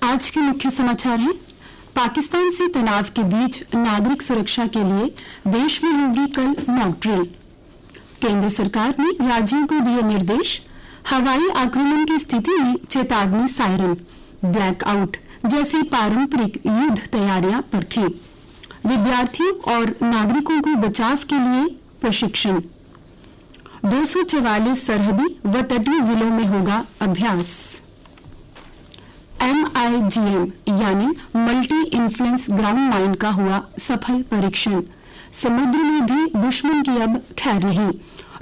आज के मुख्य समाचार हैं। पाकिस्तान से तनाव के बीच नागरिक सुरक्षा के लिए देश में होगी कल मॉक ड्रिल। केंद्र सरकार ने राज्यों को दिए निर्देश। हवाई आक्रमण की स्थिति में चेतावनी सायरन, ब्लैकआउट जैसी पारंपरिक युद्ध तैयारियां परखें। विद्यार्थियों और नागरिकों को बचाव के लिए प्रशिक्षण। 244 सरहदी व तटीय जिलों में होगा अभ्यास। MIGM यानी मल्टी इन्फ्लुएंस ग्राउंड माइन का हुआ सफल परीक्षण। समुद्र में भी दुश्मन की अब खैर नहीं।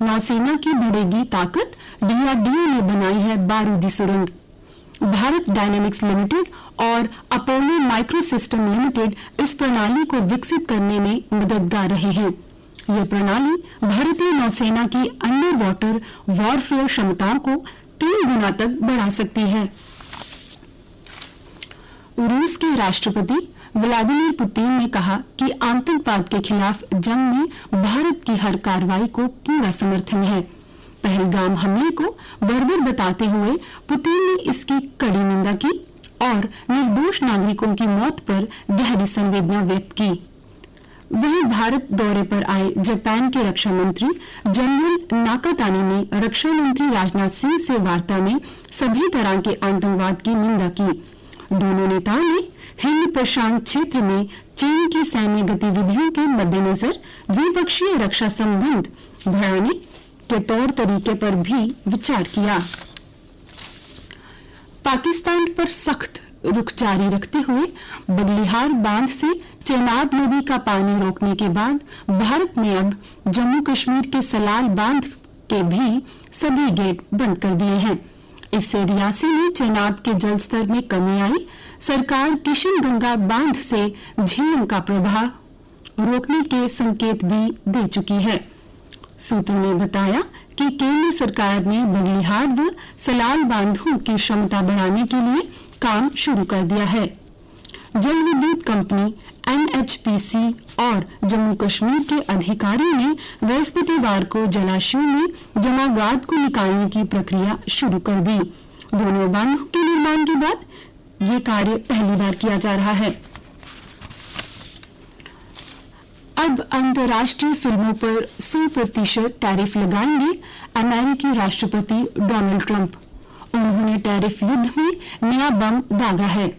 नौसेना की बढ़ेगी ताकत। DRDO ने बनाई है बारूदी सुरंग। भारत डायनेमिक्स लिमिटेड और अपोलो माइक्रोसिस्टम लिमिटेड इस प्रणाली को विकसित करने में मददगार रहे हैं। यह प्रणाली भारतीय नौसेना की अंडर वाटर वॉरफेयर क्षमताओं को 3 गुना तक बढ़ा सकती है। रूस के राष्ट्रपति व्लादिमीर पुतिन ने कहा कि आतंकवाद के खिलाफ जंग में भारत की हर कार्रवाई को पूरा समर्थन है। पहलगाम हमले को बर्बर बताते हुए पुतिन ने इसकी कड़ी निंदा की और निर्दोष नागरिकों की मौत पर गहरी संवेदना व्यक्त की। वहीं भारत दौरे पर आए जापान के रक्षा मंत्री जनरल नाकातानी ने रक्षा मंत्री राजनाथ सिंह से वार्ता में सभी तरह के आतंकवाद की निंदा की। दोनों नेताओं ने हिंद प्रशांत क्षेत्र में चीन की सैन्य गतिविधियों के मद्देनजर द्विपक्षीय रक्षा संबंध बढ़ाने के तौर तरीके पर भी विचार किया। पाकिस्तान पर सख्त रुख जारी रखते हुए बगलिहार बांध से चेनाब नदी का पानी रोकने के बाद भारत ने अब जम्मू कश्मीर के सलाल बांध के भी सभी गेट बंद कर दिए हैं। इससे रियासी में चेनाब के जल स्तर में कमी आई। सरकार किशनगंगा बांध से झीलम का प्रवाह रोकने के संकेत भी दे चुकी है। सूत्रों ने बताया कि केंद्र सरकार ने बगलिहार व सलाल बांधों की क्षमता बढ़ाने के लिए काम शुरू कर दिया है। जल विद्युत कंपनी NHPC और जम्मू कश्मीर के अधिकारियों ने बृहस्पतिवार को जलाशयों में जमा गाद को निकालने की प्रक्रिया शुरू कर दी। दोनों बांधों के निर्माण के बाद ये कार्य पहली बार किया जा रहा है। अब अंतर्राष्ट्रीय फिल्मों पर 100% टैरिफ लगाएंगे अमेरिकी राष्ट्रपति डोनाल्ड ट्रंप। उन्होंने टैरिफ युद्ध में नया बम दागा है।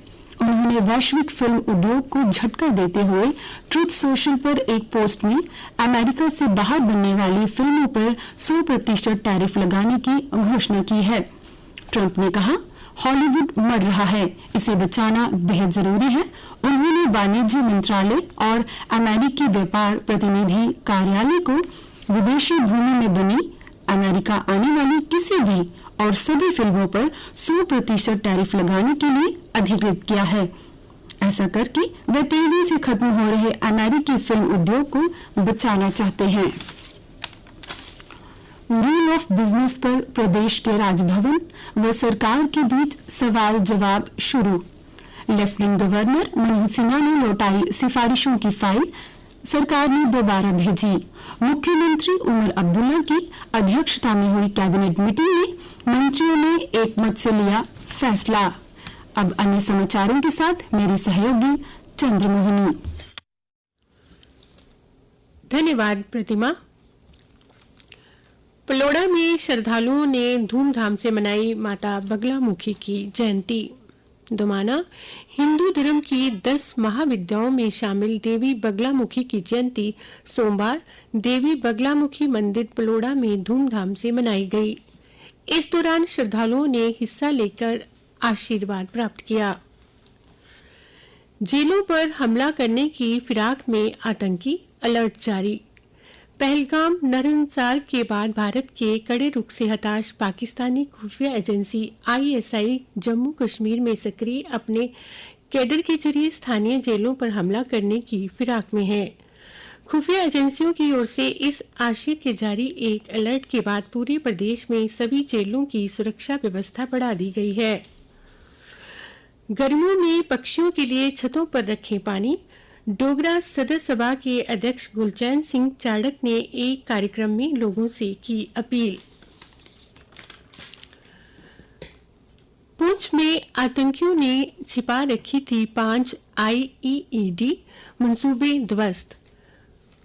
उन्होंने वैश्विक फिल्म उद्योग को झटका देते हुए ट्रुथ सोशल पर एक पोस्ट में अमेरिका से बाहर बनने वाली फिल्मों पर 100% टैरिफ लगाने की घोषणा की है। ट्रंप ने कहा, हॉलीवुड मर रहा है, इसे बचाना बेहद जरूरी है। उन्होंने वाणिज्य मंत्रालय और अमेरिकी व्यापार प्रतिनिधि कार्यालय को विदेशी भूमि में बनी अमेरिका आने वाली किसी भी और सभी फिल्मों पर 100% टैरिफ लगाने के लिए अधिकृत किया है। ऐसा करके वे तेजी से खत्म हो रहे अमेरिकी फिल्म उद्योग को बचाना चाहते हैं। रूल ऑफ बिजनेस पर प्रदेश के राजभवन व सरकार के बीच सवाल जवाब शुरू। लेफ्टिनेंट गवर्नर मनोज सिन्हा ने लौटाई सिफारिशों की फाइल, सरकार ने दोबारा भेजी। मुख्यमंत्री उमर अब्दुल्ला की अध्यक्षता में हुई कैबिनेट मीटिंग में मंत्रियों ने एक मत से लिया फैसला। अब अन्य समाचारों के साथ मेरी सहयोगी चंद्रमोहिनी। धन्यवाद प्रतिमा। पलोड़ा में श्रद्धालुओं ने धूमधाम से मनाई माता बगलामुखी की जयंती। दोमाना हिंदू धर्म की 10 महाविद्याओं में शामिल देवी बगलामुखी की जयंती सोमवार देवी बगलामुखी मंदिर पलोड़ा में धूमधाम से मनाई गई। इस दौरान श्रद्धालुओं ने हिस्सा लेकर आशीर्वाद प्राप्त किया। जेलों पर हमला करने की फिराक में आतंकी, अलर्ट जारी। पहलगाम नरसंहार के बाद भारत के कड़े रुख से हताश पाकिस्तानी खुफिया एजेंसी ISI जम्मू कश्मीर में सक्रिय अपने कैडर के जरिए स्थानीय जेलों पर हमला करने की फिराक में है। खुफिया एजेंसियों की ओर से इस आशय के जारी एक अलर्ट के बाद पूरे प्रदेश में सभी जेलों की सुरक्षा व्यवस्था बढ़ा दी गई है। गर्मियों में पक्षियों के लिए छतों पर रखें पानी। डोगरा सदर सभा के अध्यक्ष गुलचैन सिंह चाड़क ने एक कार्यक्रम में लोगों से की अपील। पुंछ में आतंकियों ने छिपा रखी थी 5 IED मंसूबे ध्वस्त।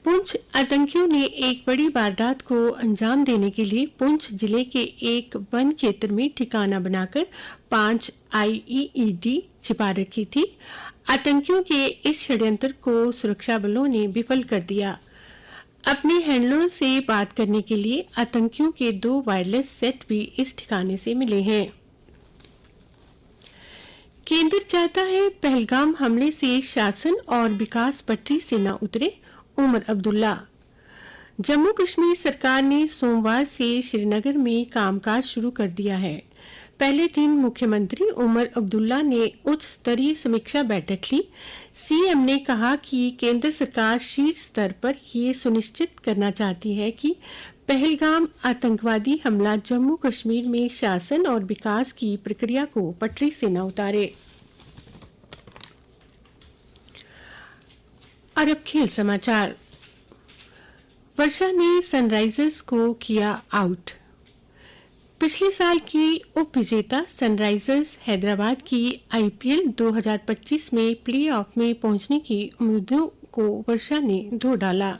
पुंछ आतंकियों ने एक बड़ी वारदात को अंजाम देने के लिए पुंछ जिले के एक वन क्षेत्र में ठिकाना बनाकर 5 IED छिपा रखी थी। आतंकियों के इस षड्यंत्र को सुरक्षा बलों ने विफल कर दिया। अपने हैंडलरों से बात करने के लिए आतंकियों के 2 वायरलेस सेट भी इस ठिकाने से मिले हैं। केंद्र चाहता है पहलगाम हमले से शासन और विकास पटरी से न उतरे, उमर अब्दुल्ला। जम्मू कश्मीर सरकार ने सोमवार से श्रीनगर में कामकाज शुरू कर दिया है। पहले दिन मुख्यमंत्री उमर अब्दुल्ला ने उच्च स्तरीय समीक्षा बैठक ली। सीएम ने कहा कि केंद्र सरकार शीर्ष स्तर पर ये सुनिश्चित करना चाहती है कि पहलगाम आतंकवादी हमला जम्मू कश्मीर में शासन और विकास की प्रक्रिया को पटरी से न उतारे। और अब खेल समाचार। वर्षा ने सनराइजर्स को किया आउट। पिछले साल की उप विजेता सनराइजर्स हैदराबाद की IPL 2025 में प्लेऑफ में पहुंचने की उम्मीदों को वर्षा ने धो डाला।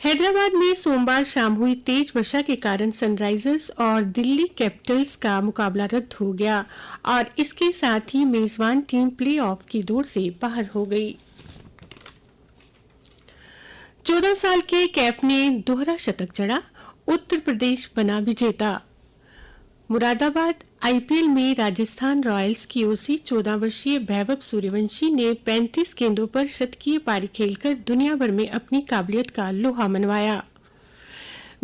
हैदराबाद में सोमवार शाम हुई तेज वर्षा के कारण सनराइजर्स और दिल्ली कैपिटल्स का मुकाबला रद्द हो गया और इसके साथ ही मेजबान टीम प्लेऑफ की दौड़ से बाहर हो गई। 14 साल के कैफ ने दोहरा शतक जड़ा, उत्तर प्रदेश बना विजेता। मुरादाबाद IPL में राजस्थान रॉयल्स की ओर से 14 वर्षीय वैभव सूर्यवंशी ने 35 गेंदों पर शतकीय पारी खेलकर दुनिया भर में अपनी काबिलियत का लोहा मनवाया।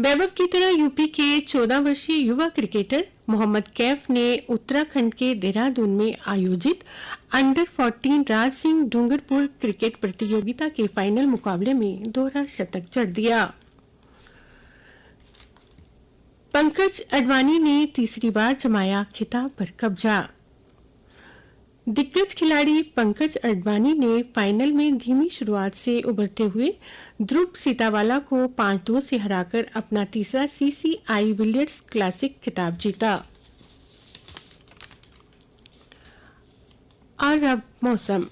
वैभव की तरह यूपी के 14 वर्षीय युवा क्रिकेटर मोहम्मद कैफ ने उत्तराखंड के देहरादून में आयोजित अंडर 14 राज सिंह डूंगरपुर क्रिकेट प्रतियोगिता के फाइनल मुकाबले में दोहरा शतक जड़ दिया। पंकज अडवाणी ने तीसरी बार जमाया खिताब पर कब्जा। दिग्गज खिलाड़ी पंकज अडवाणी ने फाइनल में धीमी शुरुआत से उभरते हुए ध्रुव सीतावाला को 5-2 से हराकर अपना तीसरा CCI विलियर्ड्स क्लासिक खिताब जीता। और अब मौसम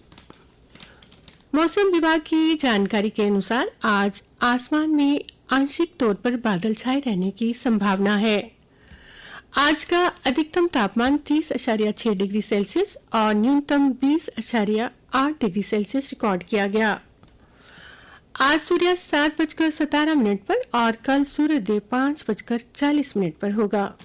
विभाग की जानकारी के अनुसार आज आसमान में आंशिक तौर पर बादल छाए रहने की संभावना है। आज का अधिकतम तापमान 30.6 डिग्री सेल्सियस और न्यूनतम 20.8 डिग्री सेल्सियस रिकॉर्ड किया गया। आज सूर्यास्त 7:17 पर और कल सूर्योदय 5:40 पर होगा।